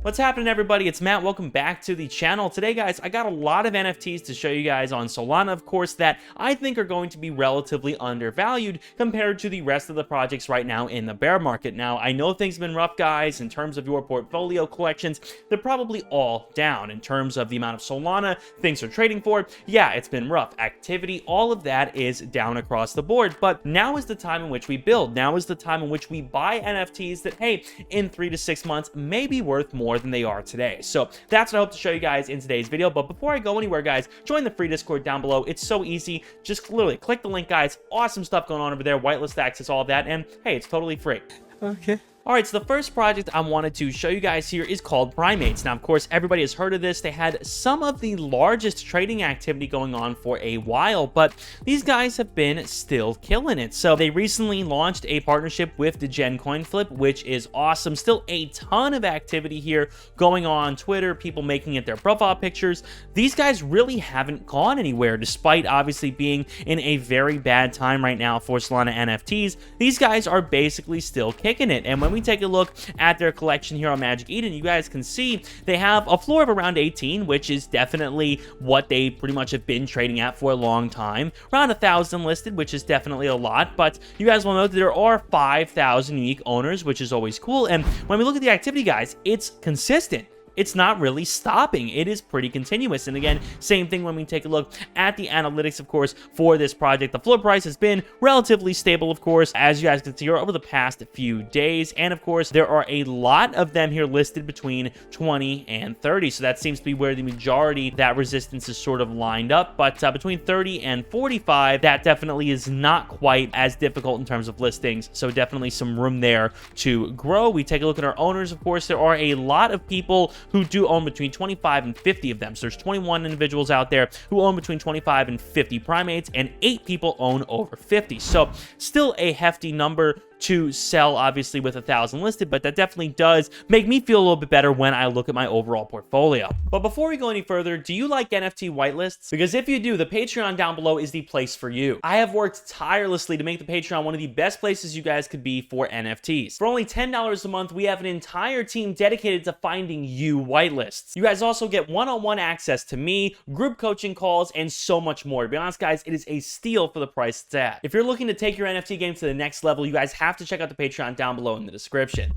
What's happening, everybody? It's Matt. Welcome back to the channel. Today, guys, I got a lot of NFTs to show you guys on Solana, of course, that I think are going to be relatively undervalued compared to the rest of the projects right now in the bear market. Now, I know things have been rough, guys. In terms of your portfolio collections, they're probably all down. In terms of the amount of Solana things are trading for, yeah, it's been rough. Activity, all of that is down across the board. But now is the time in which we build. Now is the time in which we buy NFTs that, hey, in 3 to 6 months may be worth more than they are today. So that's what I hope to show you guys in today's video. But before I go anywhere, guys, join the free Discord down below. It's so easy. Just literally click the link, guys. Awesome stuff going on over there. Whitelist access, all of that. And hey, it's totally free. Okay. Alright, so the first project I wanted to show you guys here is called Primates. Now, of course, everybody has heard of this. They had some of the largest trading activity going on for a while, but these guys have been still killing it. So they recently launched a partnership with the Gen Coin Flip, which is awesome. Still a ton of activity here going on Twitter, people making it their profile pictures. These guys really haven't gone anywhere, despite obviously being in a very bad time right now for Solana NFTs. These guys are basically still kicking it. And when we take a look at their collection here on Magic Eden, you guys can see they have a floor of around 18, which is definitely what they pretty much have been trading at for a long time. Around 1,000 listed, which is definitely a lot, but you guys will note that there are 5,000 unique owners, which is always cool. And when we look at the activity, guys, it's consistent. It's not really stopping. It is pretty continuous. And again, same thing when we take a look at the analytics, of course, for this project. The floor price has been relatively stable, of course, as you guys can see here over the past few days. And of course, there are a lot of them here listed between 20 and 30. So that seems to be where the majority of that resistance is sort of lined up. But between 30 and 45, that definitely is not quite as difficult in terms of listings. So definitely some room there to grow. We take a look at our owners, of course, there are a lot of people who do own between 25 and 50 of them. So there's 21 individuals out there who own between 25 and 50 primates, and 8 people own over 50. So still a hefty number to sell, obviously, with 1,000 listed, but that definitely does make me feel a little bit better when I look at my overall portfolio. But before we go any further, do you like NFT whitelists? Because if you do, the Patreon down below is the place for you. I have worked tirelessly to make the Patreon one of the best places you guys could be for NFTs. For only $10 a month, we have an entire team dedicated to finding you whitelists. You guys also get one-on-one access to me, group coaching calls, and so much more. To be honest, guys, it is a steal for the price it's at. If you're looking to take your NFT game to the next level, you guys have to check out the Patreon down below in the description.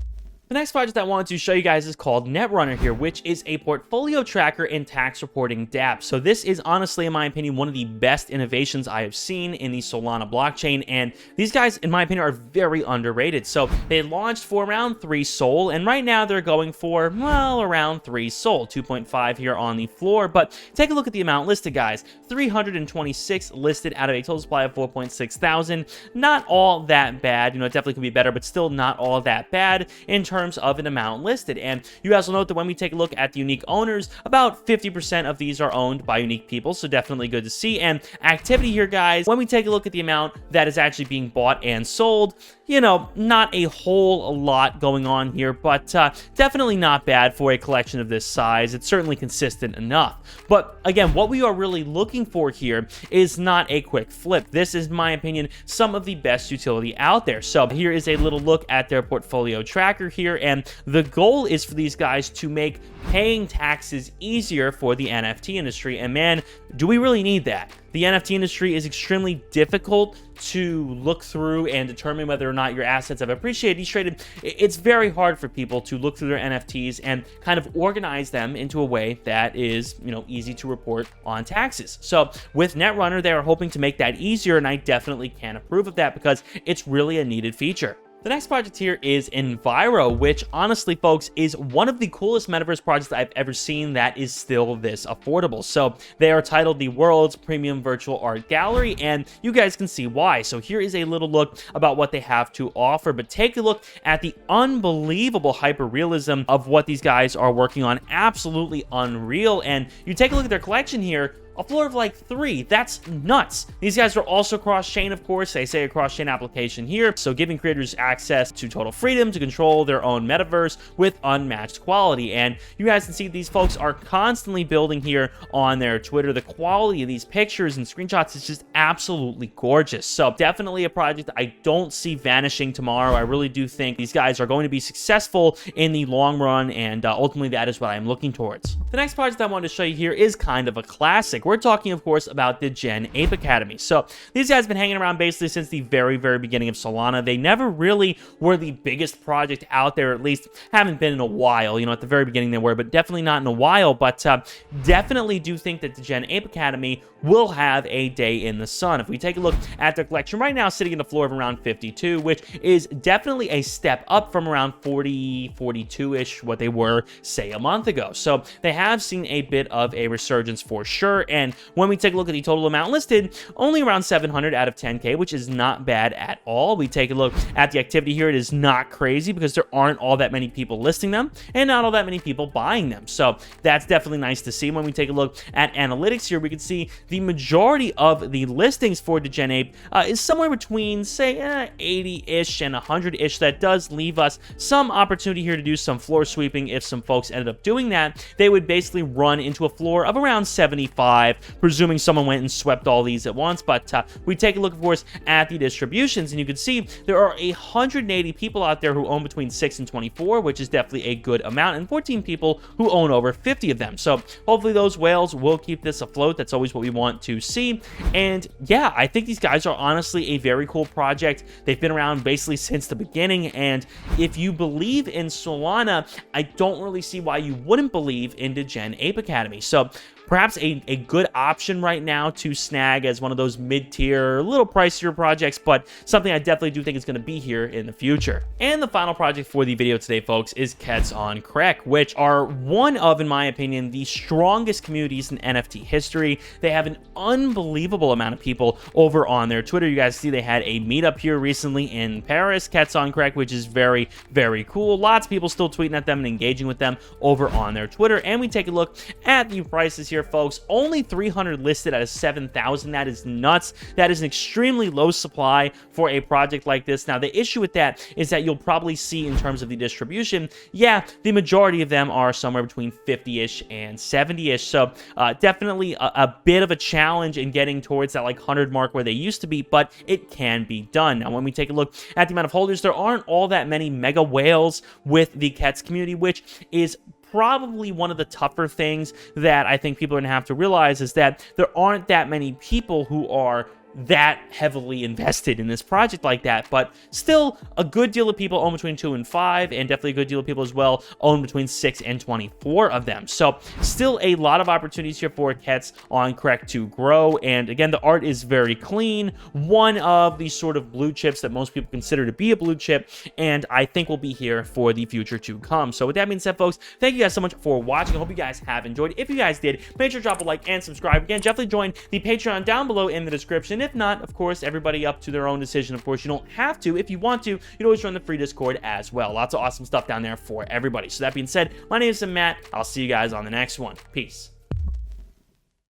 The next project I wanted to show you guys is called Netrunner here, which is a portfolio tracker and tax reporting dApp. So this is honestly, in my opinion, one of the best innovations I have seen in the Solana blockchain, and these guys, in my opinion, are very underrated. So they launched for around 3 SOL, and right now they're going for, well, around 3 SOL, 2.5 here on the floor. But take a look at the amount listed, guys. 326 listed out of a total supply of 4.6 thousand. Not all that bad. You know, it definitely could be better, but still not all that bad in terms of an amount listed. And you guys will note that when we take a look at the unique owners, about 50% of these are owned by unique people, so definitely good to see. And activity here, guys, when we take a look at the amount that is actually being bought and sold, you know, not a whole lot going on here, but definitely not bad for a collection of this size. It's certainly consistent enough. But again, what we are really looking for here is not a quick flip. This is, in my opinion, some of the best utility out there. So here is a little look at their portfolio tracker here, and the goal is for these guys to make paying taxes easier for the NFT industry. And man, do we really need that? The NFT industry is extremely difficult to look through and determine whether or not your assets have appreciated, detraded. It's very hard for people to look through their NFTs and kind of organize them into a way that is, you know, easy to report on taxes. So with Netrunner, they are hoping to make that easier, and I definitely can approve of that because it's really a needed feature. The next project here is Enviro, which honestly, folks, is one of the coolest metaverse projects I've ever seen that is still this affordable. So they are titled the World's Premium Virtual Art Gallery, and you guys can see why. So here is a little look about what they have to offer, but take a look at the unbelievable hyper-realism of what these guys are working on. Absolutely unreal. And you take a look at their collection here, a floor of like 3. That's nuts. These guys are also cross-chain, of course. They say a cross-chain application here, so giving creators access to total freedom to control their own metaverse with unmatched quality. And you guys can see these folks are constantly building here on their Twitter. The quality of these pictures and screenshots is just absolutely gorgeous. So definitely a project I don't see vanishing tomorrow. I really do think these guys are going to be successful in the long run, and ultimately that is what I'm looking towards. The next project I wanted to show you here is kind of a classic. We're talking, of course, about the Gen Ape Academy. So these guys have been hanging around basically since the very, very beginning of Solana. They never really were the biggest project out there, at least haven't been in a while. You know, at the very beginning they were, but definitely not in a while. But definitely do think that the Gen Ape Academy will have a day in the sun. If we take a look at their collection right now, sitting in the floor of around 52, which is definitely a step up from around 40, 42-ish, what they were, say, a month ago. So they have seen a bit of a resurgence for sure. And when we take a look at the total amount listed, only around 700 out of 10K, which is not bad at all. We take a look at the activity here. It is not crazy because there aren't all that many people listing them and not all that many people buying them. So that's definitely nice to see. When we take a look at analytics here, we can see the majority of the listings for the Gen Ape is somewhere between, say, 80-ish and 100-ish. That does leave us some opportunity here to do some floor sweeping. If some folks ended up doing that, they would basically run into a floor of around 75, presuming someone went and swept all these at once. But we take a look, of course, at the distributions, and you can see there are 180 people out there who own between 6 and 24, which is definitely a good amount, and 14 people who own over 50 of them. So hopefully those whales will keep this afloat. That's always what we want to see. And yeah, I think these guys are honestly a very cool project. They've been around basically since the beginning, and if you believe in Solana, I don't really see why you wouldn't believe in the Gen Ape Academy. So perhaps a good option right now to snag as one of those mid-tier, a little pricier projects, but something I definitely do think is going to be here in the future. And the final project for the video today, folks, is Kets on Krek, which are one of, in my opinion, the strongest communities in NFT history. They have an unbelievable amount of people over on their Twitter. You guys see they had a meetup here recently in Paris, Kets on Krek, which is very, very cool. Lots of people still tweeting at them and engaging with them over on their Twitter. And we take a look at the prices here, folks. Only 300 listed out of 7,000. That is nuts. That is an extremely low supply for a project like this. Now, the issue with that is that you'll probably see in terms of the distribution, yeah, the majority of them are somewhere between 50-ish and 70-ish. So definitely a bit of a challenge in getting towards that like 100 mark where they used to be, but it can be done. Now, when we take a look at the amount of holders, there aren't all that many mega whales with the Kets community, which is probably one of the tougher things that I think people are going to have to realize, is that there aren't that many people who are that heavily invested in this project like that, but still a good deal of people own between 2 and 5, and definitely a good deal of people as well own between 6 and 24 of them. So still a lot of opportunities here for Kets on Krek to grow. And again, the art is very clean, one of these sort of blue chips that most people consider to be a blue chip, and I think will be here for the future to come. So with that being said, folks, thank you guys so much for watching. I hope you guys have enjoyed. If you guys did, make sure to drop a like and subscribe. Again, definitely join the Patreon down below in the description. If not, of course, everybody up to their own decision. Of course, you don't have to. If you want to, you'd always join the free Discord as well. Lots of awesome stuff down there for everybody. So that being said, my name is Matt. I'll see you guys on the next one. Peace.